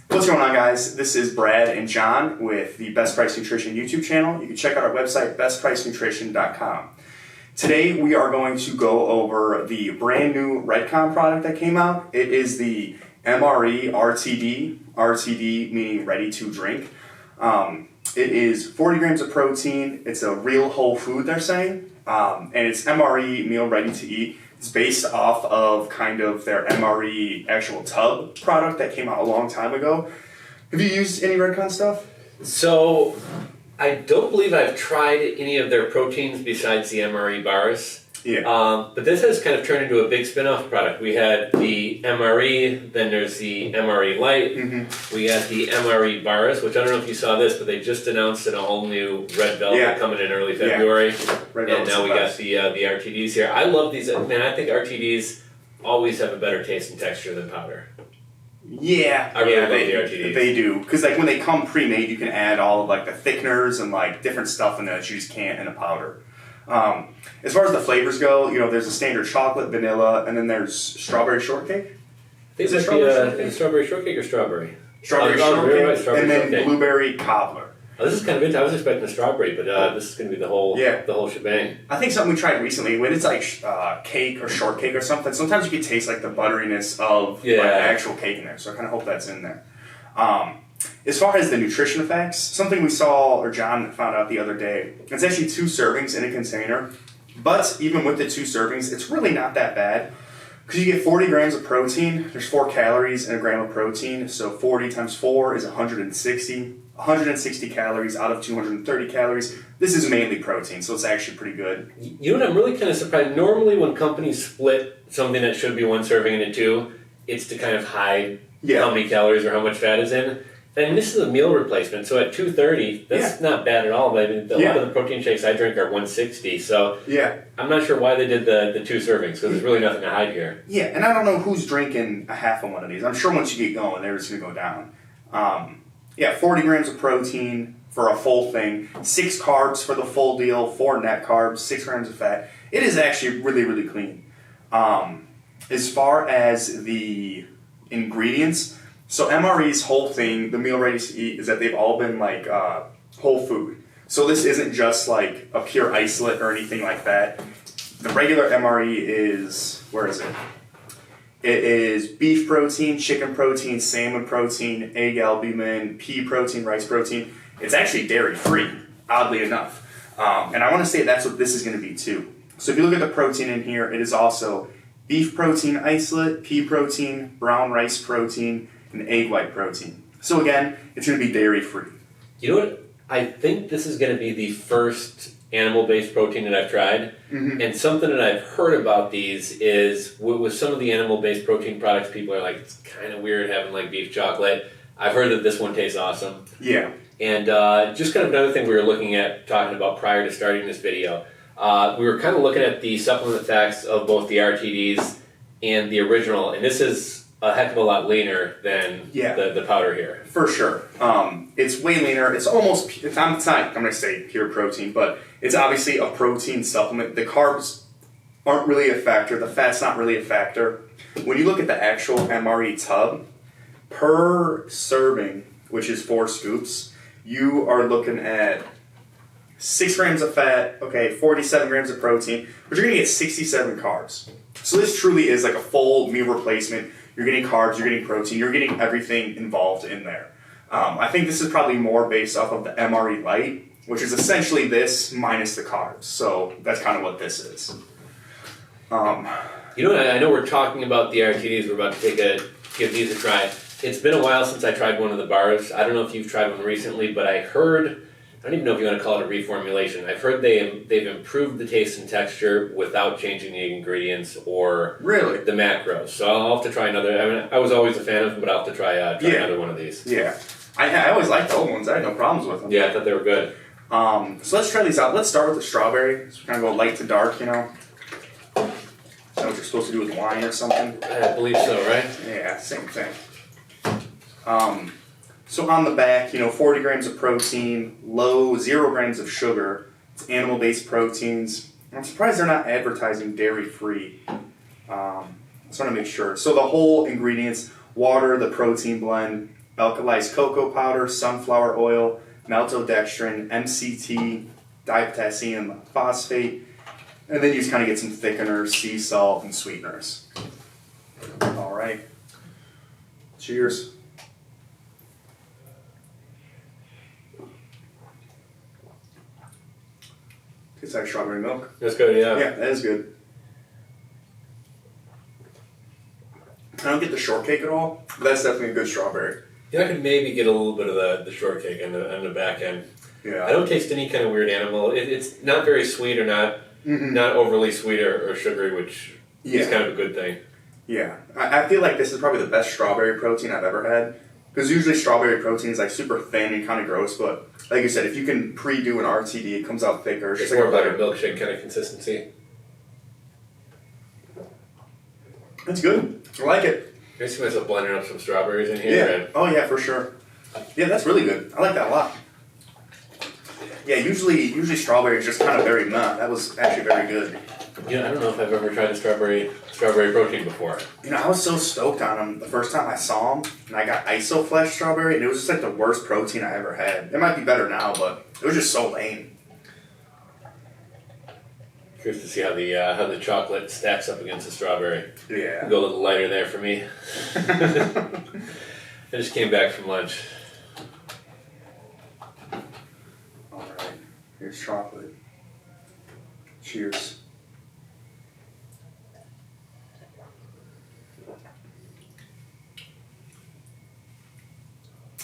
What's going on, guys? This is Brad and John with the Best Price Nutrition YouTube channel. You can check out our website, BestPriceNutrition.com. Today we are going to go over the brand new Redcon product that came out. It is the MRE RTD, RTD meaning ready to drink. It is 40 grams of protein. It's a real whole food, they're saying, and it's MRE meal ready to eat. It's based off of kind of their MRE actual tub product that came out a long time ago. Have you used any Redcon stuff? So, I don't believe I've tried any of their proteins besides the MRE bars. Yeah. But this has kind of turned into a big spin-off product. We had the MRE, then there's the MRE Light. Mm-hmm. We got the MRE bars, which I don't know if you saw this, but they just announced in a whole new red velvet coming in early February. And now we got the RTDs here. I love these. Man, I think RTDs always have a better taste and texture than powder. Yeah, I really love the RTDs. They do, because like when they come pre-made, you can add all of like the thickeners and like different stuff in there that you just can't in a powder. As far as the flavors go, you know, there's a standard chocolate, vanilla, and then there's strawberry shortcake. Is it strawberry shortcake or strawberry? Strawberry shortcake, right, strawberry and then shortcake. Blueberry cobbler. Oh, this is kind of interesting. I was expecting a strawberry, but this is going to be the whole shebang. I think something we tried recently, when it's like cake or shortcake or something, sometimes you can taste like the butteriness of like, actual cake in there. So I kind of hope that's in there. As far as the nutrition effects, something we saw, or John found out the other day, it's actually 2 servings in a container. But even with the 2 servings, it's really not that bad. Because you get 40 grams of protein, there's 4 calories in a gram of protein. So 40 times 4 is 160. 160 calories out of 230 calories. This is mainly protein, so it's actually pretty good. You know what, I'm really kind of surprised. Normally when companies split something that should be 1 serving into 2, it's to kind of hide how many calories or how much fat is in. I mean, this is a meal replacement, so at 230, that's not bad at all. But I mean, a lot of the protein shakes I drink are 160, so I'm not sure why they did the 2 servings, because there's really nothing to hide here. Yeah, and I don't know who's drinking a half of one of these. I'm sure once you get going, they're just going to go down. 40 grams of protein for a full thing, 6 carbs for the full deal, 4 net carbs, 6 grams of fat. It is actually really, really clean. As far as the ingredients, so MRE's whole thing, the meal ready to eat, is that they've all been like whole food. So this isn't just like a pure isolate or anything like that. The regular MRE is, where is it? It is beef protein, chicken protein, salmon protein, egg albumin, pea protein, rice protein. It's actually dairy free, oddly enough. And I want to say that's what this is going to be too. So if you look at the protein in here, it is also beef protein isolate, pea protein, brown rice protein, and egg white protein. So again, it's going to be dairy free. You know what? I think this is going to be the first animal-based protein that I've tried. Mm-hmm. And something that I've heard about these is with some of the animal-based protein products, people are like, it's kind of weird having like beef chocolate. I've heard that this one tastes awesome. Yeah. And just kind of another thing we were looking at, talking about prior to starting this video, we were kind of looking at the supplement facts of both the RTDs and the original, and this is a heck of a lot leaner than the powder here. For sure. It's way leaner. It's almost, it's not, I'm going to say pure protein, but it's obviously a protein supplement. The carbs aren't really a factor. The fat's not really a factor. When you look at the actual MRE tub, per serving, which is 4 scoops, you are looking at 6 grams of fat, 47 grams of protein, but you're going to get 67 carbs. So this truly is like a full meal replacement. You're getting carbs, you're getting protein, you're getting everything involved in there. I think this is probably more based off of the MRE Light, which is essentially this minus the carbs. So that's kind of what this is. You know what, I know we're talking about the RTDs, we're about to give these a try. It's been a while since I tried one of the bars. I don't know if you've tried one recently, but I don't even know if you want to call it a reformulation. I've heard they've improved the taste and texture without changing the ingredients or the macros. So I'll have to try another. I mean, I was always a fan of them, but I'll have to try another one of these. Yeah. I always liked the old ones. I had no problems with them. Yeah, I thought they were good. So let's try these out. Let's start with the strawberry. So we're going to go light to dark, you know. Is that what you're supposed to do with wine or something? I believe so, right? Yeah, same thing. So on the back, 40 grams of protein, 0 grams of sugar. It's animal-based proteins. I'm surprised they're not advertising dairy-free. Just want to make sure. So the whole ingredients, water, the protein blend, alkalized cocoa powder, sunflower oil, maltodextrin, MCT, dipotassium phosphate, and then you just kind of get some thickeners, sea salt, and sweeteners. All right. Cheers. Tastes like strawberry milk. That's good, yeah. Yeah, that is good. I don't get the shortcake at all, but that's definitely a good strawberry. Yeah, I could maybe get a little bit of the shortcake on the back end. Yeah. I don't taste any kind of weird animal. It's not very sweet or not overly sweet or sugary, which is kind of a good thing. Yeah. I feel like this is probably the best strawberry protein I've ever had. Because usually strawberry protein is like super thin and kind of gross, but like you said, if you can pre-do an RTD, it comes out thicker. It's more like a milkshake kind of consistency. It's good. I like it. I see myself blending up some strawberries in here. Yeah. Oh yeah, for sure. Yeah, that's really good. I like that a lot. Yeah, usually strawberry is just kind of very meh. That was actually very good. Yeah, I don't know if I've ever tried a strawberry protein before. You know, I was so stoked on them the first time I saw them, and I got Isoflex strawberry, and it was just like the worst protein I ever had. It might be better now, but it was just so lame. Curious to see how the chocolate stacks up against the strawberry. Yeah. Go a little lighter there for me. I just came back from lunch. All right. Here's chocolate. Cheers.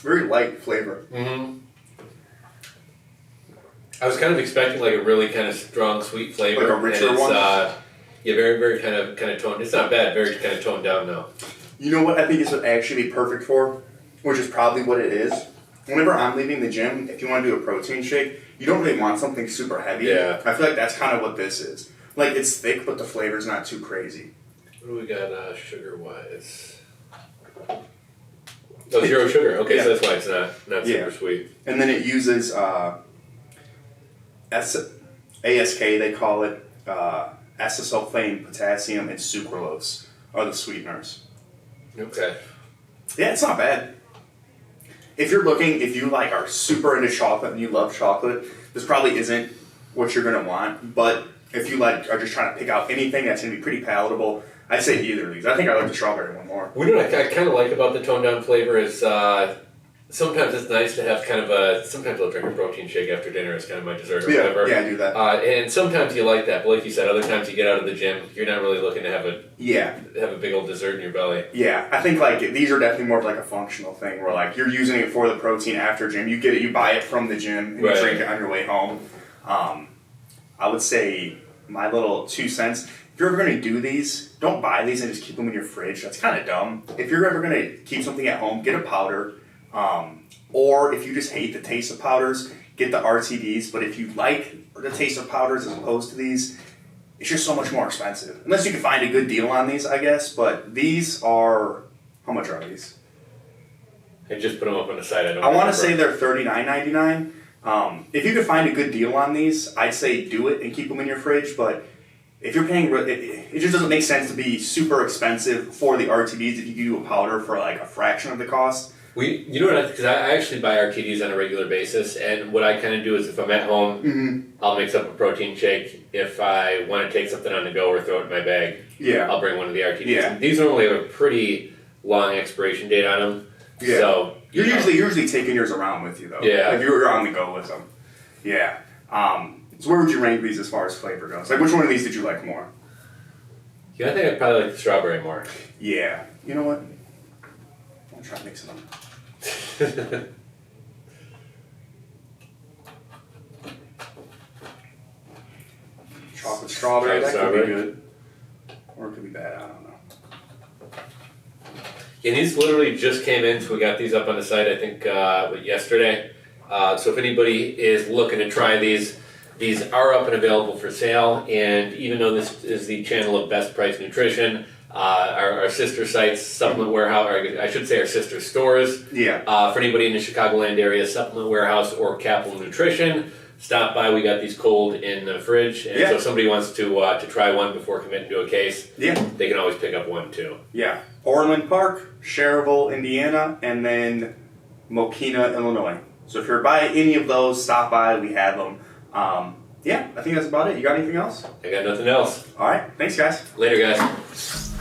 Very light flavor. Mm-hmm. I was kind of expecting like a really kind of strong sweet flavor. Like a richer one? Yeah, very, very kind of toned. It's not bad, very kind of toned down though. You know what I think this would actually be perfect for? Which is probably what it is. Whenever I'm leaving the gym, if you want to do a protein shake, you don't really want something super heavy. Yeah. I feel like that's kind of what this is. Like, it's thick, but the flavor's not too crazy. What do we got sugar-wise? Oh, zero sugar. Okay, Yeah. so that's why it's not super sweet. And then it uses ASK, they call it, acesulfame, potassium, and sucralose are the sweeteners. Okay. Yeah, it's not bad. If you like are super into chocolate and you love chocolate, this probably isn't what you're gonna want. But if you like are just trying to pick out anything that's gonna be pretty palatable, I'd say either of these. I think I like the strawberry one more. What I kind of like about the toned down flavor is sometimes it's nice to have kind of sometimes I'll drink a protein shake after dinner as kind of my dessert or whatever. Yeah, I do that. And sometimes you like that, but like you said, other times you get out of the gym, you're not really looking to have a big old dessert in your belly. Yeah, I think like these are definitely more of like a functional thing where like you're using it for the protein after gym. You get it, you buy it from the gym, and you drink it on your way home. I would say my little 2 cents. If you're ever going to do these, don't buy these and just keep them in your fridge. That's kind of dumb. If you're ever going to keep something at home, get a powder. Or if you just hate the taste of powders, get the RTDs. But if you like the taste of powders as opposed to these, it's just so much more expensive. Unless you can find a good deal on these, I guess. But these are, how much are these? I just put them up on the side. I want to say they're $39.99. If you could find a good deal on these, I'd say do it and keep them in your fridge. But if you're paying, it just doesn't make sense to be super expensive for the RTDs if you do a powder for like a fraction of the cost. You know what? Because I actually buy RTDs on a regular basis, and what I kind of do is if I'm at home, I'll mix up a protein shake. If I want to take something on the go or throw it in my bag, I'll bring one of the RTDs. Yeah. These normally have a pretty long expiration date on them. Yeah. So You're usually taking yours around with you though. Yeah. Like you're on the go with them. Yeah. So where would you rank these as far as flavor goes? Like which one of these did you like more? Yeah, I think I'd probably like the strawberry more. Yeah. You know what? I'll try mixing them. Chocolate strawberry, that could be good. Or it could be bad, I don't know. And these literally just came in, so we got these up on the site, I think, yesterday. So if anybody is looking to try these are up and available for sale. And even though this is the channel of Best Price Nutrition, our sister sites, Supplement Warehouse, or I should say our sister stores. Yeah. For anybody in the Chicagoland area, Supplement Warehouse or Capital Nutrition, stop by. We got these cold in the fridge, and so if somebody wants to try one before committing to a case, they can always pick up one too. Yeah. Orland Park, Cherville, Indiana, and then Mokina, Illinois. So if you're by any of those, stop by. We have them. Yeah, I think that's about it. You got anything else? I got nothing else. All right. Thanks, guys. Later, guys.